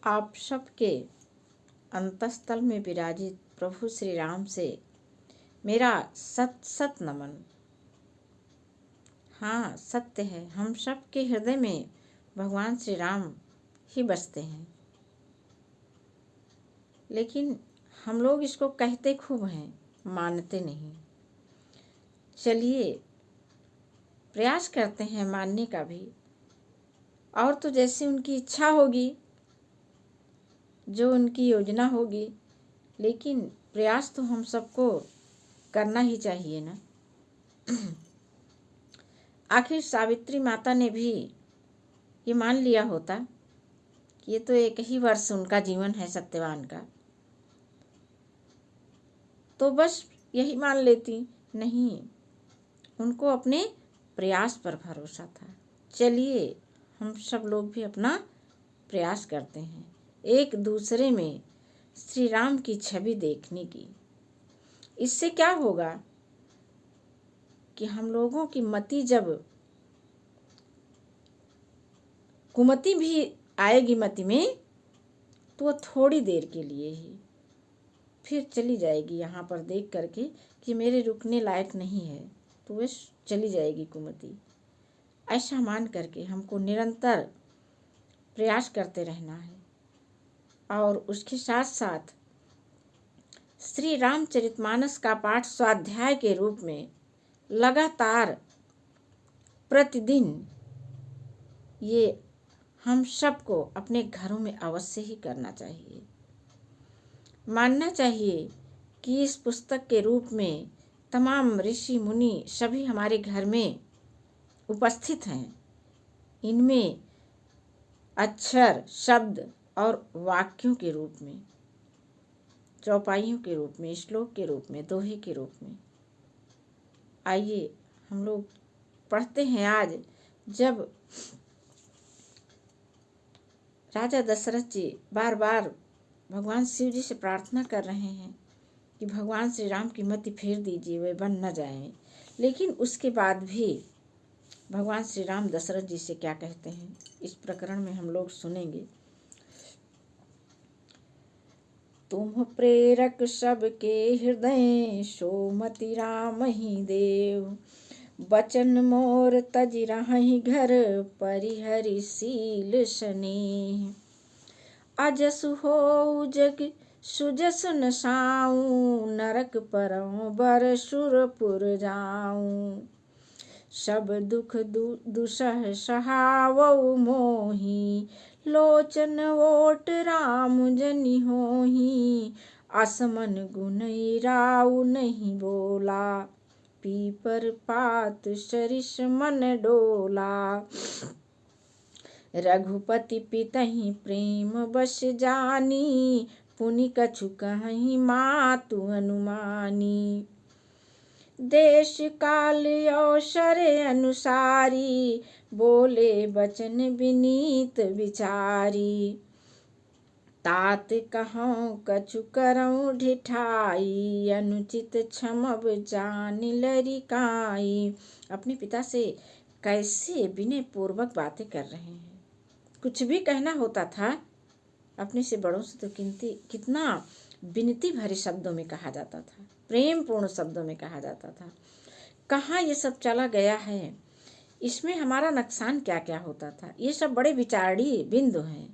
आप सबके अंतस्थल में विराजित प्रभु श्री राम से मेरा सत सत नमन। हाँ, सत्य है, हम सब के हृदय में भगवान श्री राम ही बसते हैं, लेकिन हम लोग इसको कहते खूब हैं, मानते नहीं। चलिए प्रयास करते हैं मानने का भी, और तो जैसे उनकी इच्छा होगी, जो उनकी योजना होगी, लेकिन प्रयास तो हम सबको करना ही चाहिए ना। आखिर सावित्री माता ने भी ये मान लिया होता कि ये तो एक ही वर्ष उनका जीवन है सत्यवान का, तो बस यही मान लेती। नहीं, उनको अपने प्रयास पर भरोसा था। चलिए हम सब लोग भी अपना प्रयास करते हैं एक दूसरे में श्री राम की छवि देखने की। इससे क्या होगा कि हम लोगों की मति जब कुमति भी आएगी मति में, तो वो थोड़ी देर के लिए ही फिर चली जाएगी। यहाँ पर देख करके कि मेरे रुकने लायक नहीं है, तो वह चली जाएगी कुमति। ऐसा मान करके हमको निरंतर प्रयास करते रहना है, और उसके साथ साथ श्री रामचरितमानस का पाठ स्वाध्याय के रूप में लगातार प्रतिदिन ये हम सबको अपने घरों में अवश्य ही करना चाहिए। मानना चाहिए कि इस पुस्तक के रूप में तमाम ऋषि मुनि सभी हमारे घर में उपस्थित हैं। इनमें अक्षर, शब्द और वाक्यों के रूप में, चौपाइयों के रूप में, श्लोक के रूप में, दोहे के रूप में। आइए हम लोग पढ़ते हैं। आज जब राजा दशरथ जी बार बार भगवान शिव जी से प्रार्थना कर रहे हैं कि भगवान श्री राम की मति फेर दीजिए, वे बन न जाएं, लेकिन उसके बाद भी भगवान श्री राम दशरथ जी से क्या कहते हैं, इस प्रकरण में हम लोग सुनेंगे। तुम प्रेरक सबके हृदय, सोमति राम ही देव। बचन मोर तज रहि घर, परिहरिशील स्नेह। अजसु हो जग सुजस न साऊं, नरक परौ बर सुरपुर जाऊं। सब दुख दुसह सहावौ मोही, लोचन ओट राम जनि होही। असमन गुण राउ नहीं बोला, पीपर पात सरिस मन डोला। रघुपति पितहि प्रेम बस जानी, पुनि कछु कहि मातु अनुमानी। देश काल अवसर अनुसारी, बोले बचन विनीत विचारी। तात कहूँ कछु करऊँ ढिठाई, अनुचित क्षमब जान लरिकाई। अपने पिता से कैसे विनय पूर्वक बातें कर रहे हैं। कुछ भी कहना होता था अपने से बड़ों से तो कितना विनती भरे शब्दों में कहा जाता था, प्रेम पूर्ण शब्दों में कहा जाता था। कहाँ ये सब चला गया है, इसमें हमारा नुकसान क्या क्या होता था। ये सब बड़े विचारणीय बिंदु हैं,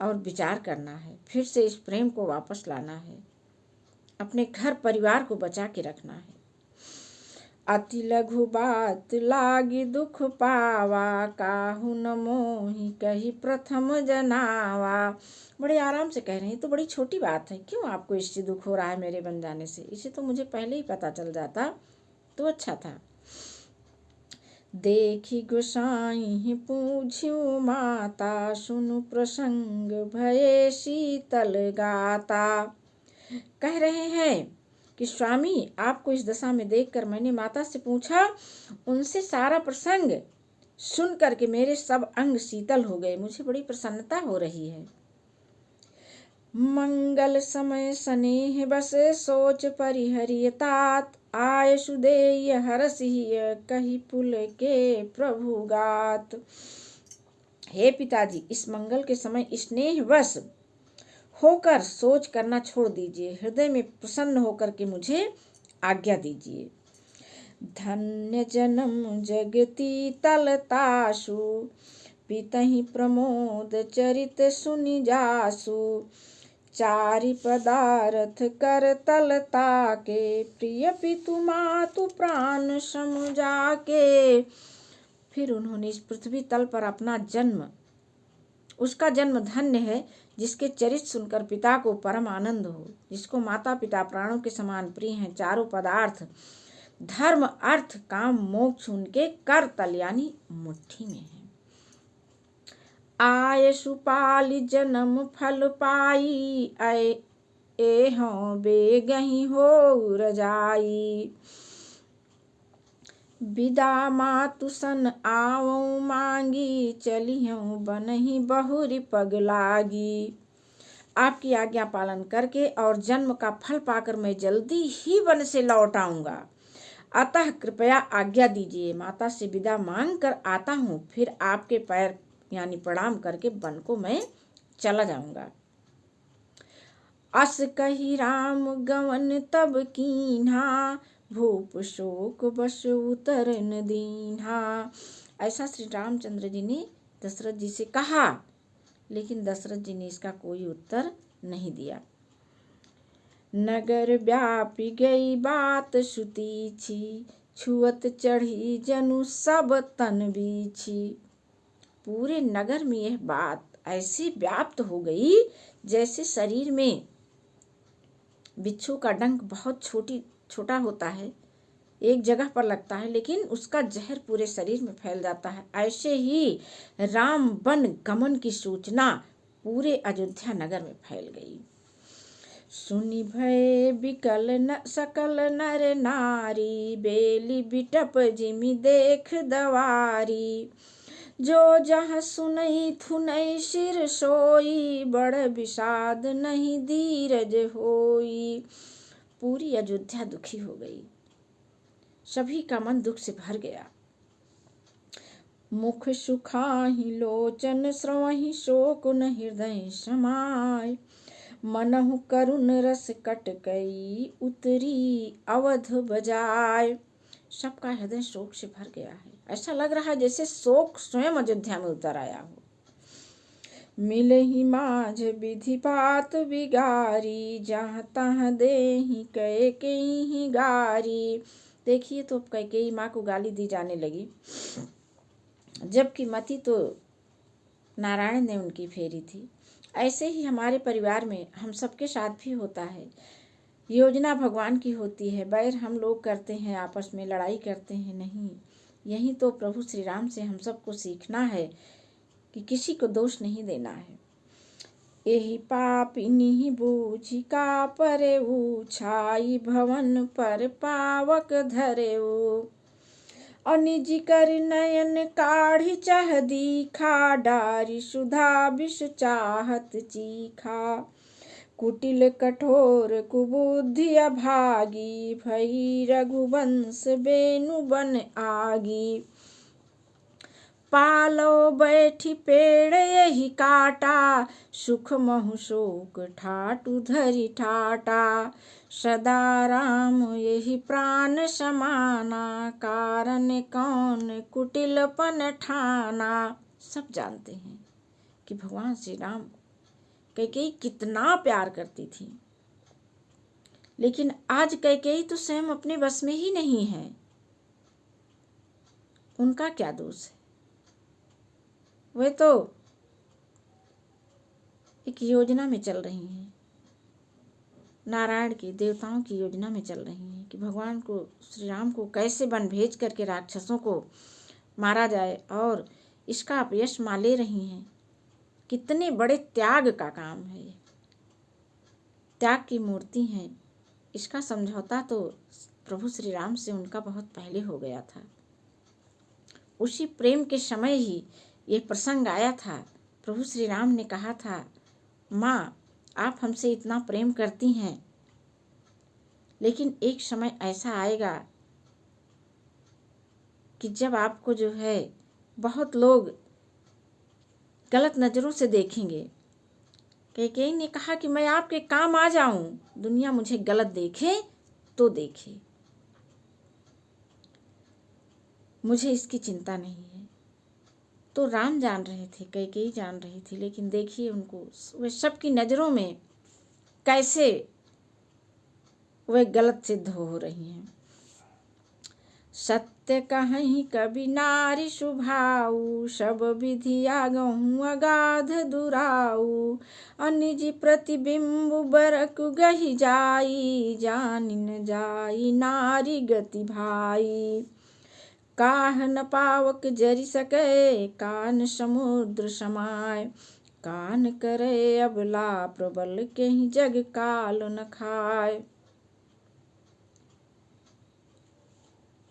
और विचार करना है, फिर से इस प्रेम को वापस लाना है, अपने घर परिवार को बचा के रखना है। अति लघु बात लागी दुख पावा, काहू न मोहि कही प्रथम जनावा। बड़े आराम से कह रहे हैं, तो बड़ी छोटी बात है, क्यों आपको इससे दुख हो रहा है मेरे बन जाने से? इसे तो मुझे पहले ही पता चल जाता तो अच्छा था। देखी गोसाई पूछ्यू माता, सुनु प्रसंग भये शीतल गाता। कह रहे हैं कि स्वामी, आपको इस दशा में देखकर मैंने माता से पूछा, उनसे सारा प्रसंग सुन करके मेरे सब अंग शीतल हो गए, मुझे बड़ी प्रसन्नता हो रही है। मंगल समय स्नेह बस सोच परिहरिय तात, आय सुदेय हरसिय कही पुल के प्रभु गात। हे पिताजी, इस मंगल के समय स्नेहवश होकर सोच करना छोड़ दीजिए, हृदय में प्रसन्न होकर के मुझे आज्ञा दीजिए। धन्य जन्म जगती तलतासु, पितहि प्रमोद चरित सुनि जासु। चारि पदार्थ कर तलता के, प्रिय पितु मातु प्राण सम जाके। फिर उन्होंने इस पृथ्वी तल पर अपना जन्म, उसका जन्म धन्य है जिसके चरित्र सुनकर पिता को परम आनंद हो, जिसको माता पिता प्राणों के समान प्रिय हैं। चारों पदार्थ धर्म अर्थ काम मोक्ष उनके कर तल यानी मुट्ठी में है। आय सुपाली जन्म फल पाई, एहों बेगहि हो रजाई। विदा मातु सन आवऊँ मांगी, चलियों बनहि बहुरी पग लागी। आपकी आज्ञा पालन करके और जन्म का फल पाकर मैं जल्दी ही वन से लौट आऊंगा, अतः कृपया आज्ञा दीजिए। माता से विदा मांग कर आता हूँ, फिर आपके पैर यानी प्रणाम करके वन को मैं चला जाऊंगा। अस कही राम गवन तब कीन्हा, भूप शोक बस उतर न दीन्हा। ऐसा श्री रामचंद्र जी ने दशरथ जी से कहा, लेकिन दशरथ जी ने इसका कोई उत्तर नहीं दिया। नगर व्यापी गई बात सुतीछी, छुअत चढ़ी जनु सब तन बीछी। पूरे नगर में यह बात ऐसी व्याप्त हो गई जैसे शरीर में बिच्छू का डंक बहुत छोटा होता है, एक जगह पर लगता है, लेकिन उसका जहर पूरे शरीर में फैल जाता है। ऐसे ही राम वन गमन की सूचना पूरे अयोध्या नगर में फैल गई। सुनि भय बिकल न सकल नर नारी, बेली बिटप जिमि देख दवारी। जो जहाँ सुनई थुनई सिर सोई, बड़ विषाद नहीं धीरज होई। पूरी अयोध्या दुखी हो गई, सभी का मन दुख से भर गया। मुख सुखाहि लोचन स्रवहि शोक न हृदय समाय। मनहु करुण रस कटकई, उतरी अवध बजाय। सबका हृदय शोक से भर गया है, ऐसा लग रहा है जैसे शोक स्वयं अयोध्या में उतर आया हो। मिलहि माझ विधि बात बिगारी, जहाँ तहाँ देहि कैकेयी गारी। देखिए तो अब कैकेयी माँ को गाली दी जाने लगी, जबकि मति तो नारायण ने उनकी फेरी थी। ऐसे ही हमारे परिवार में हम सबके साथ भी होता है। योजना भगवान की होती है, बैर हम लोग करते हैं, आपस में लड़ाई करते हैं। नहीं, यही तो प्रभु श्री राम से हम सबको सीखना है कि किसी को दोष नहीं देना है। एहि पापिनी बूझी का परेऊ, छाई भवन पर पावक धरेऊ। अनिज कर नयन काढ़ी चाह दीखा, डारी सुधा विष चाहत चीखा। कुटिल कठोर कुबुद्धि अभागी, भई रघुवंश बेनु बन आगी। पालो बैठी पेड़ यही काटा, सुख महु शोक ठाटु धरि ठाटा। सदा राम यही प्राण समाना, कारण कौन कुटिलपन ठाना। सब जानते हैं कि भगवान श्री राम कैकेयी कितना प्यार करती थी, लेकिन आज कैकेयी तो स्वयं अपने बस में ही नहीं है। उनका क्या दोष है? वे तो एक योजना में चल रही हैं, नारायण की देवताओं की योजना में चल रही हैं कि भगवान को श्री राम को कैसे वन भेज करके राक्षसों को मारा जाए, और इसका अपयश मा ले रही हैं। कितने बड़े त्याग का काम है, त्याग की मूर्ति हैं। इसका समझौता तो प्रभु श्री राम से उनका बहुत पहले हो गया था। उसी प्रेम के समय ही ये प्रसंग आया था। प्रभु श्री राम ने कहा था, माँ आप हमसे इतना प्रेम करती हैं, लेकिन एक समय ऐसा आएगा कि जब आपको जो है बहुत लोग गलत नज़रों से देखेंगे। कैकेयी ने कहा कि मैं आपके काम आ जाऊं, दुनिया मुझे गलत देखे तो देखे, मुझे इसकी चिंता नहीं है। तो राम जान रहे थे, कैकेयी जान रही थी, लेकिन देखिए उनको वे सबकी नज़रों में कैसे वे गलत सिद्ध हो रही हैं। सत्य कहीं कभी नारी शुभाऊ, सब विधिया गहूँ अगाध दुराऊ, अनिज प्रतिबिंब बरक गही जाई, जान न जाई नारी गति भाई। काह न पावक जरि सके, कान समुद्र समाय, कान करे अबला प्रबल केहि जग काल न खाय।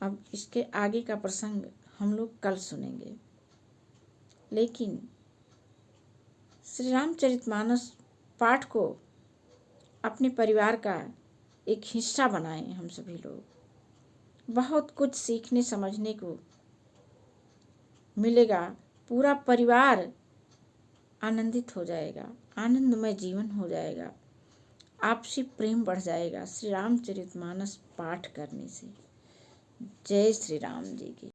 अब इसके आगे का प्रसंग हम लोग कल सुनेंगे, लेकिन श्री रामचरितमानस पाठ को अपने परिवार का एक हिस्सा बनाएं। हम सभी लोग बहुत कुछ सीखने समझने को मिलेगा। पूरा परिवार आनंदित हो जाएगा, आनंदमय जीवन हो जाएगा, आपसी प्रेम बढ़ जाएगा श्री रामचरितमानस पाठ करने से। जय श्री राम जी की।